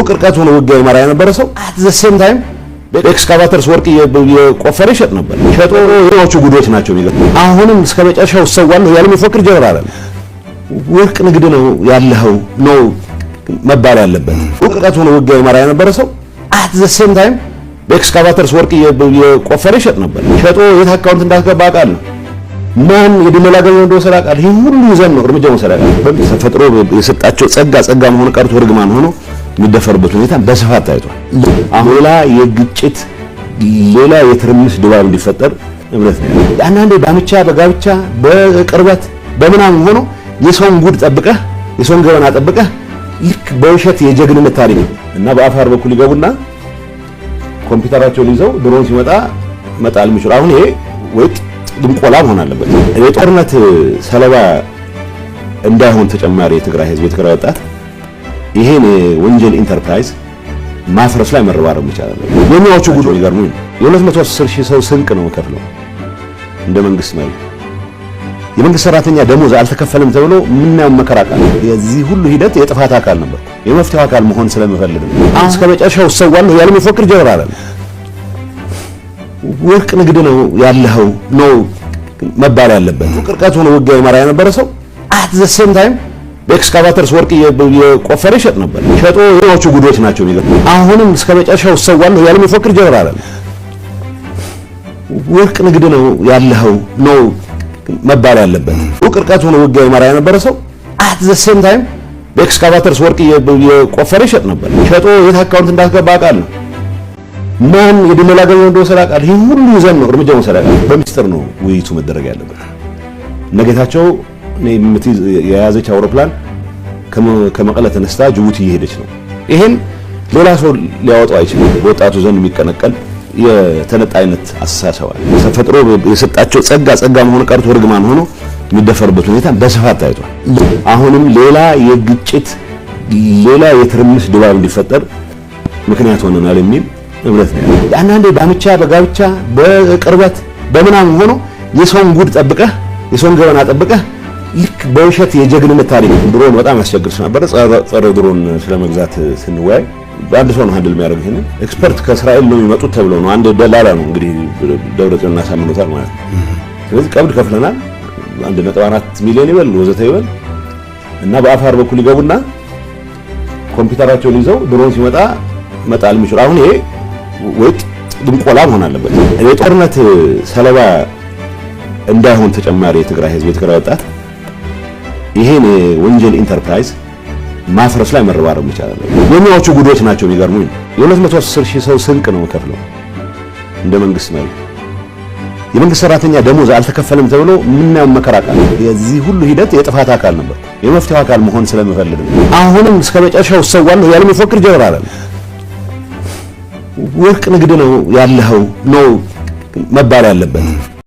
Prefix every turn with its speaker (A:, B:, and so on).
A: ቅርቀት ሆነ ውጊያ ይመራ የነበረ ሰው at the same time በኤክስካቫተርስ ወርቅ የቆፈረ ይሸጥ ነበር። ሸጦ የዎቹ ጉዶች ናቸው የሚገርም። አሁንም እስከ መጨረሻው ሰዋለሁ ያለ መፈክር ጀነራል አለ። ወርቅ ንግድ ነው ያለው ነው መባል ያለበት። ቅርቀት ሆነ ውጊያ ይመራ የነበረ ሰው at the same time በኤክስካቫተርስ ወርቅ የቆፈረ ይሸጥ ነበር። ሸጦ የት አካውንት እንዳስገባ አውቃለሁ። ማን የድለላ ገንዘብ እንደወሰደ አውቃለሁ። ይሄ ሁሉ ይዘን ነው እርምጃ መውሰድ አለብን። ተፈጥሮ የሰጣቸው ጸጋ መሆን ቀርቶ እርግማን ሆኖ የሚደፈርበት ሁኔታ በስፋት ታይቷል። አሁን የግጭት ሌላ የትርምስ ድባብ እንዲፈጠር እምነት ነው። አንዳንዴ ባምቻ በጋብቻ በቅርበት በምናምን ሆኖ የሰውን ጉድ ጠብቀህ የሰውን ገበና ጠብቀህ ልክ በውሸት የጀግንነት ታሪክ እና በአፋር በኩል ይገቡና ኮምፒውተራቸውን ይዘው ድሮን ሲመጣ መጣል የሚችሉ አሁን ይሄ ወይ ድንቆላ መሆን አለበት። የጦርነት ሰለባ እንዳይሆን ተጨማሪ የትግራይ ህዝብ የትግራይ ወጣት ይሄን ወንጀል ኢንተርፕራይዝ ማፍረስ ላይ መረባረብ ይቻላል። የኛዎቹ ጉድ ይገርሙኝ። የ210,000 ሰው ስንቅ ነው ከፍለው እንደ መንግስት ማለት የመንግስት ሰራተኛ ደሞዝ አልተከፈለም ተብሎ ምናምን መከራከር የዚህ ሁሉ ሂደት የጥፋት አካል ነበር። የመፍትሄው አካል መሆን ስለምፈልግ ነው። እስከ መጨረሻው ሰዋለሁ ያለ መፈክር ጀነራል አለ። ወርቅ ንግድ ነው ያለው ነው መባል ያለበት። ቅርቀት ሆነ ውጊያ ይመራ የነበረ ሰው at the same time በኤክስካቫተርስ ወርቅ የቆፈረ ይሸጥ ነበር። ሸጦ የዎቹ ጉዶች ናቸው የሚገርም። አሁንም እስከ መጨረሻው ሰዋለሁ ያለ መፈክር ጀነራል አለ። ወርቅ ንግድ ነው ያለው ነው መባል ያለበት። ቅርቀት ሆነ ውጊያ ይመራ የነበረ ሰው at the same time በኤክስካቫተርስ ወርቅ የቆፈረ ይሸጥ ነበር። ሸጦ የት አካውንት እንዳስገባ አውቃለሁ። ማን የድለላ ገንዘብ እንደወሰደ አውቃለሁ። ይሄ ሁሉ ይዘን ነው እርምጃ መውሰድ አለብን። በሚስጥር ነው ውይይቱ መደረግ ያለበት። ነገታቸው የያዘች አውሮፕላን ከመቀለ ተነስታ ጅቡቲ እየሄደች ነው። ይሄን ሌላ ሰው ሊያወጣው አይችልም። በወጣቱ ዘንድ የሚቀነቀል የተነጣይነት አስተሳሰብ አለ። ተፈጥሮ የሰጣቸው ጸጋ መሆን ቀርቶ እርግማን ሆኖ የሚደፈርበት ሁኔታ በስፋት ታይቷል። አሁንም ሌላ የግጭት ሌላ የትርምስ ድባብ እንዲፈጠር ምክንያት ሆነናል የሚል እምነት ነው። አንዳንዴ ባምቻ በጋብቻ በቅርበት በምናምን ሆኖ የሰውን ጉድ ጠብቀህ የሰውን ገበና ጠብቀህ ልክ በውሸት የጀግንነት ታሪክ ድሮን በጣም ያስቸግር ነበር። ጸረ ድሮን ስለመግዛት ስንወያይ በአንድ ሰው ነው ሃንድል የሚያደርግ። ይሄን ኤክስፐርት ከእስራኤል ነው የሚመጡት ተብሎ ነው። አንድ ደላላ ነው እንግዲህ ደብረጽዮን እናሳምኑታል ማለት ነው። ስለዚህ ቀብድ ከፍለናል 1.4 ሚሊዮን ይበል ወዘተ ይበል እና በአፋር በኩል ይገቡና ኮምፒውተራቸውን ይዘው ድሮን ሲመጣ መጣል የሚችሉ አሁን ይሄ ወይ ድንቆላ መሆን አለበት። የጦርነት ሰለባ እንዳይሆን ተጨማሪ የትግራይ ህዝብ የትግራይ ወጣት ይሄን ወንጀል ኢንተርፕራይዝ ማፍረስ ላይ መረባረብ ይቻላል። የኛዎቹ ጉዶች ናቸው የሚገርሙኝ። የ210,000 ሰው ስንቅ ነው ከፍለው እንደ መንግስት ማለት የመንግስት ሰራተኛ ደሞዝ አልተከፈለም ተብሎ ምናምን መከራከር የዚህ ሁሉ ሂደት የጥፋት አካል ነበር። የመፍትሄው አካል መሆን ስለምፈልግ ነው። አሁንም እስከ መጨረሻው ሰዋለሁ ያለ መፈክር ጀነራል አለ። ወርቅ ንግድ ነው ያለው ነው መባል ያለበት።